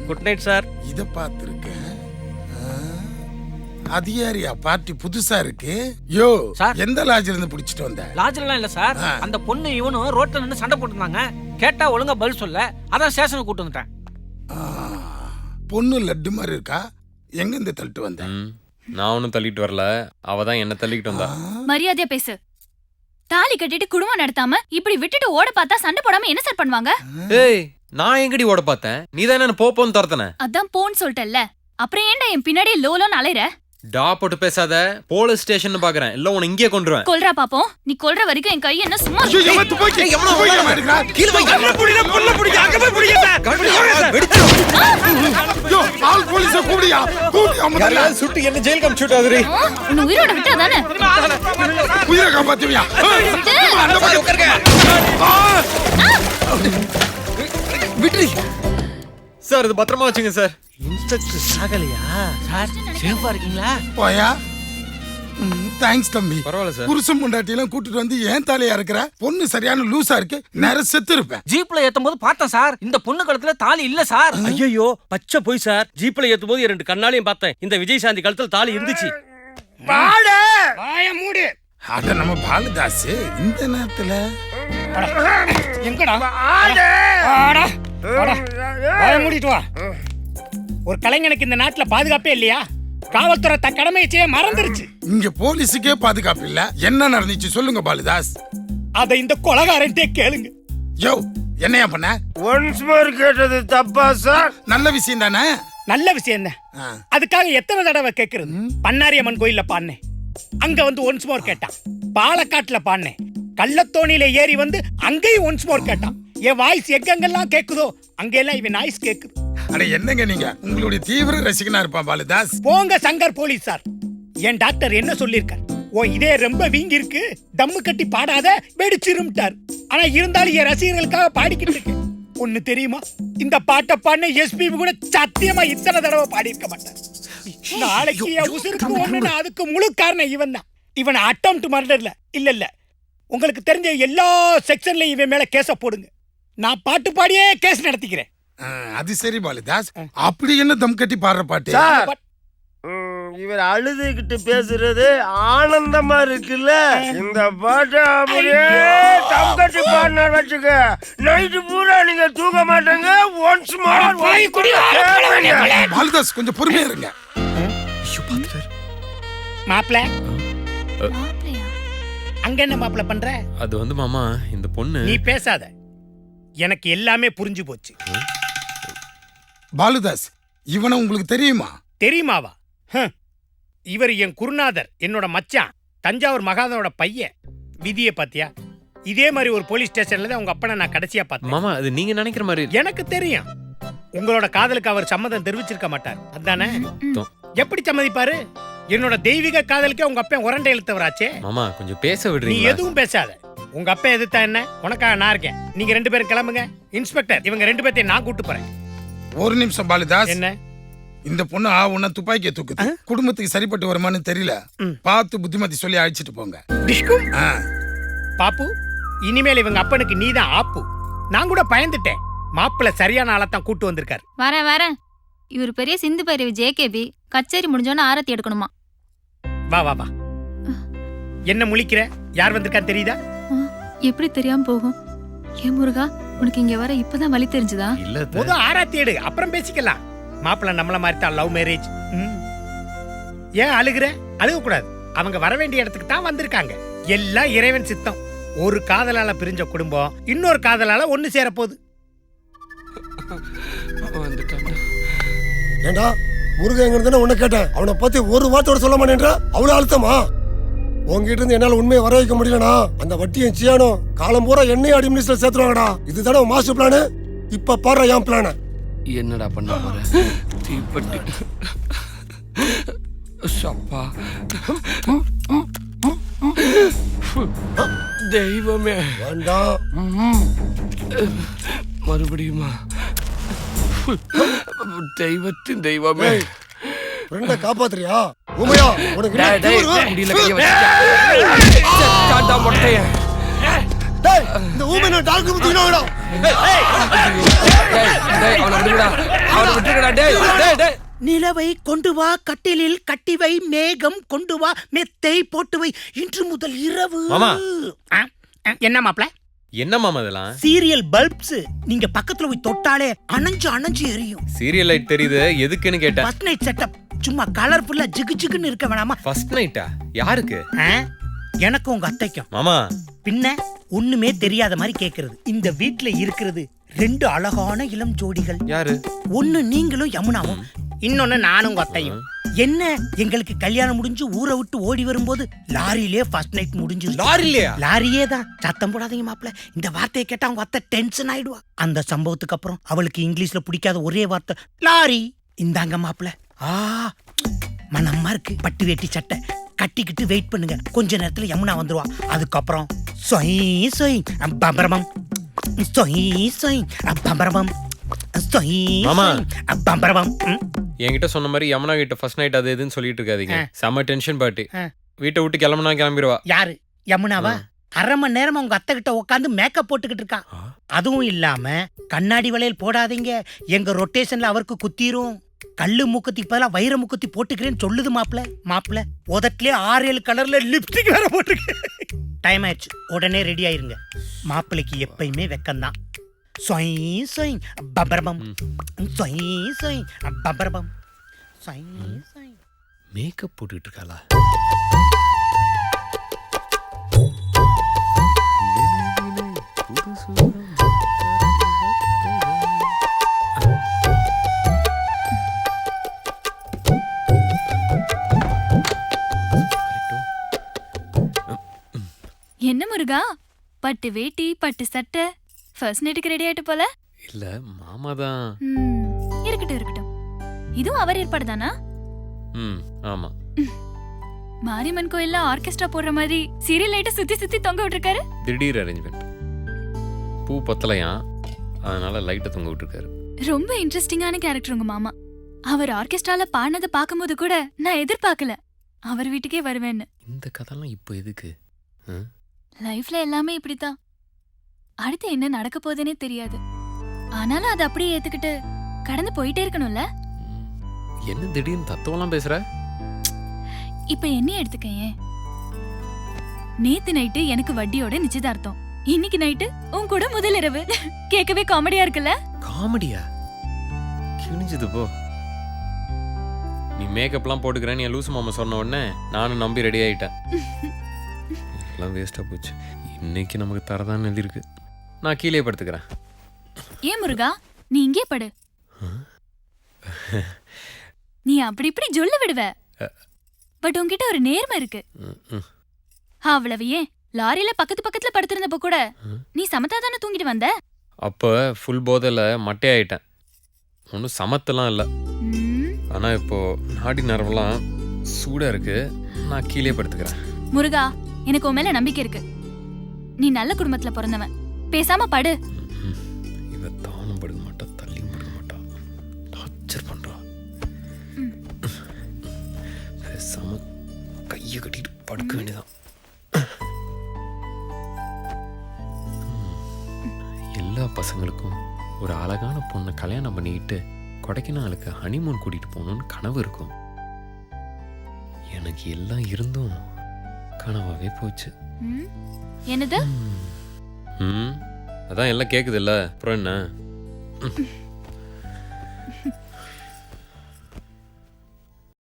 Good night sir. இத பார்த்திருக்கேன். அது யாரியா பார்ட்டி புதுசா இருக்கு? யோ சார். எந்த லாட்ஜ்ல இருந்து புடிச்சிட்டு வந்த? லாட்ஜ்லாம் இல்ல சார். அந்த பொண்ணு இவனும் ரோட்ல நின்னு சண்டை போட்டுருந்தாங்க. கேட்டா ஒழுங்கா பதில் சொல்ல, அதான் ஸ்டேஷனுக்கு கூட்டு வந்துட்டேன். பொண்ணு லட்டு மாதிரி இருக்கா? எங்க இருந்து தள்ளிட்டு வந்த? நான் ஒன்னும் தள்ளிட்டு வரல, அவ தான் என்ன தள்ளிட்டு வந்தா. மரியாதையா பேசு. தாலி கட்டிட்டு குடும்பம் நடத்தாம இப்படி விட்டுட்டு ஓட பார்த்தா சண்டை போடாம என்ன சார் பண்ணுவாங்க? ஏய், நான் எங்கடி ஓட பார்த்தேன்? நீ தான் என்ன போன்னு துரத்தன. அதான் போன்னு சொல்லிட்டல்ல, அப்புறம் ஏன்டா என் பின்னாடியே லோலோன்னு அலையற? டா போட்டு பேசாத. போலீஸ் ஸ்டேஷன் பாக்குறேன், இல்ல உன இங்கே கொன்றுவேன். கொல்றா பாப்போம். நீ கொல்ற வரைக்கும் என் கை என்ன சும்மா ஐயோ எவன் துப்பாக்கி? எவனோ எடுக்கறா? கீழ போய் அங்க புடிடா, புல்ல புடிங்க, அங்க போய் புடிங்க சார். யோ ஆல் போலீஸ கூடியா முதல்ல. யாராவது சுட்டு என்ன ஜெயில் கம் ஷூட் ஆகுதுரி. உன்னை உயிரோட விட்டாதானே? உயிரை காப்பாத்துவியா? அந்த மாதிரி உட்காருங்க. விட்ரி சார், இது பத்திரமா வச்சுங்க சார். Inspector சாகலையா sir? சேஃபா இருக்கீங்களா? போயா. தேங்க்ஸ் தம்பி. பரவாயில்ல சார். புருஷன் பொண்டாட்டியெல்லாம் கூட்டிட்டு வந்து ஏன் தலையா இருக்கிற? பொண்ணு சரியான லூசா இருக்கு, நேர செத்து இருப்பேன். ஜீப்ல ஏத்தும் போது பார்த்தேன் சார், இந்த பொண்ணு கழுத்துல தாலி இல்ல சார். ஐயோ பச்சை போய் சார். ஜீப்ல ஏத்தும் போது 2 கண்ணாலையும் பார்த்தேன். இந்த விஜயசாந்தி கழுத்துல தாலி இருந்துச்சு. வாய மூடு. அட நம்ம பாலுதாஸ் இந்த நேரத்துல எங்கடா? வாய மூடிட்டு வா. ஒரு கலைஞனுக்கு இந்த நாட்டுல பாதுகாப்பே இல்லையா? காவல்துறை தன் கடமையை செய்ய மறந்துருச்சு. இங்க போலீஸுக்கே பாதுகாப்பு இல்ல. என்ன நடந்துச்சு சொல்லுங்க பாலுதாஸ். அத இந்த கொலகாரன்ட்டே கேளுங்க. யோ என்னையா பண்ண? ஒன்ஸ் மோர் கேட்டது தப்பா சார்? நல்ல விஷயம் தானே. நல்ல விஷயம் என்ன? அதுக்காக எத்தனை தடவை கேக்குறது? பண்ணாரியம்மன் கோயில்ல பாடினேன், அங்க வந்து ஒன்ஸ் மோர் கேட்டான். பாலக்காட்டுல பாடினேன், கள்ளத்தோணியில ஏறி வந்து அங்கேயும் ஒன்ஸ் மோர் கேட்டான். என் வாய்ஸ் எங்கெங்கெல்லாம் கேக்குதோ அங்கெல்லாம் இவன் நாய்ஸ் கேக்குது. அட என்னங்க நீங்க உங்களுடைய தீவிர ரசிகனா இருப்பான் பாலுதாஸ். போங்க சங்கர் போலீஸ் சார். என் டாக்டர் என்ன சொல்லிருக்கார்? ஓ இதே ரொம்ப வீங்கி இருக்கு, தம்மு கட்டி பாடாத, வெடிச்சிரும்ட்டார். ஆனா இருந்தாலும் என் ரசிகர்களுக்காக பாடிக்கிட்டு இருக்கேன். ஒண்ணு தெரியுமா, இந்த பாட்டை பாடின எஸ்பி கூட சத்தியமா இத்தனை தடவை பாடி இருக்க மாட்டார். நாளைக்கு என் உசுருக்கு ஒண்ணுன்னா அதுக்கு முழு காரணம் இவன் தான். இவன் அட்டெம்ப்ட் மர்டர்ல இல்ல உங்களுக்கு தெரிஞ்ச எல்லா செக்ஷன்லயும் இவன் மேல கேஸ போடுங்க. நான் பாட்டு பாடியே கேஸ் நடத்திக்கிறேன். அது சரி பாலுதாஸ், அப்படி என்ன தம் கட்டி பாடுற பாட்டு? இவர் அழுதுகிட்டு பேசுறது ஆனந்தமா இருக்குல்ல. இந்த பாட்டை அப்படியே தம் கட்டி பாடினா வச்சுக்க, நைட்டு பூரா நீங்க தூங்க மாட்டேங்க. ஒன்ஸ் மோர் பாலுதாஸ் கொஞ்சம் பொறுமையா இருங்க. மாப்ள அங்க என்ன மாப்ள பண்ற? அது வந்து மாமா, இந்த பொண்ணு. நீ பேசாத, எனக்கு எல்லாமே புரிஞ்சு போச்சு. பாலுதாஸ் இவனை உங்களுக்கு தெரியுமா? தெரியுமாவா? இவர் என் குருநாதர், என்னோட மச்சான், தஞ்சாவூர் மகாதனோட பையன். விதியை பாத்தியா? இதே மாதிரி ஒரு போலீஸ் ஸ்டேஷன்ல தான் உங்க அப்பனை நான் கடைசியா பார்த்தேன். மாமா அது நீங்க நினைக்கிற மாதிரி எனக்கு தெரியும். உங்களோட காதலுக்கு அவர் சம்மதம் தெரிவிச்சிருக்க மாட்டார், அதானே? எப்படி சம்மதிப்பாரு? என்னோட தெய்வீக காதலுக்கே உங்க அப்பா உரண்டை இழுத்தவராச்சே. மாமா கொஞ்சம் பேச நீ விடுறீங்களா? எதுவும் பேசாத. உங்க அப்பா எதிர்த்தா என்ன, உனக்காக நான் இருக்கேன். நீங்க 2 பேரும் கிளம்புங்க. இன்ஸ்பெக்டர், இவங்க 2 பேர்த்தையும் நான் கூட்டு போறேன். ஒரு நிமிஷம் பாலுதாஸ். என்ன? இந்த பொண்ணு உன்ன துப்பாக்கியை தூக்குது. குடும்பத்துக்கு சரிப்பட்டு வருமானு தெரியல. பார்த்து புத்திமதி சொல்லி அழைச்சிட்டு போங்க. பாப்பு, இனிமேல் இவங்க அப்பனுக்கு நீதான் ஆப்பு. நான் கூட பயந்துட்டேன். மாப்பிள்ள சரியான ஆளத்தான் கூட்டு வந்திருக்காரு. வரேன். இவர் பெரிய சிந்து பைரவி ஜேகேபி. கச்சேரி முடிஞ்சோன்னு ஆரத்தி எடுக்கணுமா? வா வா வா. என்ன முழிக்கிற? யார் வந்திருக்கான்னு தெரியுதா? எப்படி தெரியாம போகும்? ஏன் முருகா, உனக்கு இங்க வர இப்பதான் வழி தெரிஞ்சுதா? முத ஆராத்தி எடு, அப்புறம் பேசிக்கலாம். மாப்பிள்ள நம்மள மாதிரி தான் லவ் மேரேஜ். ஏன் அழுகுற? அழுக கூடாது. அவங்க வர வேண்டிய இடத்துக்கு தான் வந்திருக்காங்க. எல்லாம் இறைவன் சித்தம். ஒரு காதலால பிரிஞ்ச குடும்பம் இன்னொரு காதலால ஒண்ணு சேர போகுது. ஏண்டா முருகன் எங்க இருந்தா உன்னை கேட்டேன். அவனை பத்தி ஒரு வார்த்தையோட சொல்ல மாட்டேன்ற. அவ்வளவு அழுத்தமா? உங்ககிட்ட இருந்து என்னால உண்மையை வர வைக்க முடியலனா, அந்த வட்டியும் சியானும் காலம் பூரா என்னையும் அட்மினிஸ்ட்ரேட் சேர்த்துருவாங்கடா. இதுதானே மாஸ்டர் பிளானு. இப்ப பாரு என் பிளான. என்னடா பண்ண போற? தீப்பட்டு சப்பா. தெய்வமே வேண்டாம். மறுபடியுமா? தெய்வத்தின் தெய்வமே, ஃப்ரெண்ட காப்பாத்துறியா? உமையா உனக்கு முடியல கைய வச்சிட்டா. மொட்டைய இந்த ஊமை நான் டாக்டர் முத்தினோடா. அவனை விட்டுடா, அவனை விட்டுடா. டேய் டேய் டேய். நிலவை கொண்டு வா கட்டிலில் கட்டி வை, மேகம் கொண்டு வா மெத்தை போட்டு வை, இன்று முதல் இரவு. மாமா. என்ன மாப்ள? என்ன மாமா இதெல்லாம்? Serial bulbs. நீங்க பக்கத்துல போய் தொட்டாலே அணைஞ்சு அணைஞ்சு எரியும். சீரியல் லைட் தெரியுது, எதுக்குன்னு கேட்டேன். First night setup. சும்மா கலர்ஃபுல்லா ஜிகு ஜிகுன்னு இருக்க வேணாமா? ஃபர்ஸ்ட் நைட்டா? யாருக்கு? எனக்கும் உங்க அத்தைக்கும். மாமா பின்ன ஒண்ணுமே தெரியாத மாதிரி கேக்குறது. இந்த வீட்ல இருக்கிறது 2 அழகான இளம் ஜோடிகள். யாரு? ஒண்ணு நீங்களும் யமுனாவும், இன்னொன்னு நானும் உங்க அத்தையும். என்ன எங்களுக்கு கல்யாணம் முடிஞ்சு ஊரை விட்டு ஓடி வரும்போது லாரியிலே ஃபர்ஸ்ட் நைட் முடிஞ்சு. லாரிலையா? லாரியே தான். சத்தம் போடாதீங்க மாப்ள, இந்த வார்த்தையை கேட்டா அவங்க அத்தை டென்ஷன் ஆயிடுவா. அந்த சம்பவத்துக்கு அப்புறம் அவளுக்கு இங்கிலீஷ்ல பிடிக்காத ஒரே வார்த்தை லாரி. இந்தாங்க மாப்ள. மனமா இருக்கு. பட்டு வேட்டி சட்டை கட்டிக்கிட்டு வெயிட் பண்ணுங்க, கொஞ்ச நேரத்துல யமுனா வந்துருவா. அதுக்கப்புறம் சொய் சொய் பம்பரமம், சொய் சொய் பம்பரமம், சொய் மாமா. பம்பரமம். என்கிட்ட சொன்ன மாதிரி யமுனா கிட்ட ஃபர்ஸ்ட் நைட் அது எதுன்னு சொல்லிட்டு இருக்காதீங்க. செம டென்ஷன் பாட்டி. வீட்டை விட்டு கிளம்புனா கிளம்பிடுவா. யாரு? யமுனாவா? அரை மணி நேரம் உங்க அத்தை கிட்ட உட்காந்து மேக்கப் போட்டுக்கிட்டு இருக்கா. அதுவும் இல்லாம கண்ணாடி வளையல் போடாதீங்க, எங்க ரொட்டேஷன்ல அவருக்கு குத்திரும். கல்லு மூக்குத்தி பதிலா வைர மூக்குத்தி போட்டுக்கிறேன்னு சொல்லுது மாப்ள. மாப்ள உதட்டிலே 6-7 கலர்ல லிப்ஸ்டிக் வேற போட்டுருக்கு. டைம் ஆயிடுச்சு, உடனே ரெடி ஆயிருங்க. மாப்பிளைக்கு எப்பயுமே வெக்கம்தான். சொய் சொய் பம்பரபம், சொய் சொய் பம்பரபம், சொய் சொய். மேக்கப் போட்டுட்டு இருக்காளா? என்ன முருகா, பட்டு வேட்டி பட்டு சட்டை ஃபர்ஸ்ட் நைட்டுக்கு ரெடி ஆயிட்டு போல. இல்ல மாமா தான். இருக்கட்டும் இருக்கட்டும், இதுவும் அவர் ஏற்பாடு தானா? ஆமா. மாரியம்மன் கோயில்ல ஆர்கெஸ்ட்ரா போடுற மாதிரி சீரியல் லைட்டை சுத்தி சுத்தி தொங்க விட்டுருக்காரு. திடீர் அரேஞ்ச்மெண்ட். பூ பத்தலையா, அதனால லைட்டை தொங்க விட்டுருக்காரு. ரொம்ப இன்ட்ரெஸ்டிங்கான கேரக்டர் உங்க மாமா. அவர் ஆர்கெஸ்ட்ரால பாடினதை பார்க்கும்போது கூட நான் எதிர்பார்க்கல அவர் வீட்டுக்கே வருவேன்னு. இந்த கதைலாம் இப்போ எதுக்கு? லைஃப்ல எல்லாமே இப்படித்தான். அடுத்து என்ன நடக்க போகுதுன்னே தெரியாது. ஆனாலும் அதை அப்படியே ஏத்துக்கிட்டு கடந்து போயிட்டே இருக்கணும்ல. என்ன திடீர்னு தத்துவம்லாம் பேசுற? இப்ப என்ன எடுத்துக்கேன். நேத்து நைட்டு எனக்கு வட்டியோட நிச்சயதார்த்தம், இன்னைக்கு நைட்டு உன் கூட முதல் இரவு. கேட்கவே காமெடியா இருக்குல்ல? காமெடியா? கிழிஞ்சது போ. நீ மேக்கப்லாம் போட்டுக்கிறேன்னு என் லூசு மாமா சொன்ன உடனே நானும் நம்பி ரெடி ஆயிட்டேன். எல்லாம் வேஸ்டா போச்சு. இன்னைக்கு நமக்கு தரதான் எழுதிருக்கு. நான் கீழே படுத்துக்கிறேன். ஏன் முருகா, நீ இங்கே படு. நீ அப்படி இப்படி சொல்ல விடுவ, பட் உன்கிட்ட ஒரு நேர்மை இருக்கு. அவ்வளவு ஏன், லாரியில பக்கத்து பக்கத்துல படுத்திருந்தப்ப கூட நீ சமத்தா தானே தூங்கிட்டு வந்த. அப்ப ஃபுல் போதையில மட்டையாயிட்டேன். ஒன்றும் சமத்தெல்லாம் இல்லை. ஆனா இப்போ நாடி நரவெல்லாம் சூடா இருக்கு. நான் கீழே படுத்துக்கிறேன். முருகா, எனக்கு உன் மேல நம்பிக்கை இருக்கு. நீ நல்ல குடும்பத்துல பிறந்தவன், பேசாம படு. இவ தானும் படுக்க மாட்டா, தள்ளியும் படுக்க மாட்டா, டார்ச்சர் பண்றா. பேசாம கையை கட்டிட்டு படுக்க வேண்டியதான். எல்லா பசங்களுக்கும் ஒரு அழகான பொண்ணை கல்யாணம் பண்ணிக்கிட்டு கொடைக்கானலுக்கு ஹனிமூன் கூட்டிட்டு போகணும்னு கனவு இருக்கும். எனக்கு எல்லாம் இருந்தும் கனவாவே போச்சு. என்னது? அதான் எல்லாம் கேக்குது இல்ல, அப்புறம் என்ன?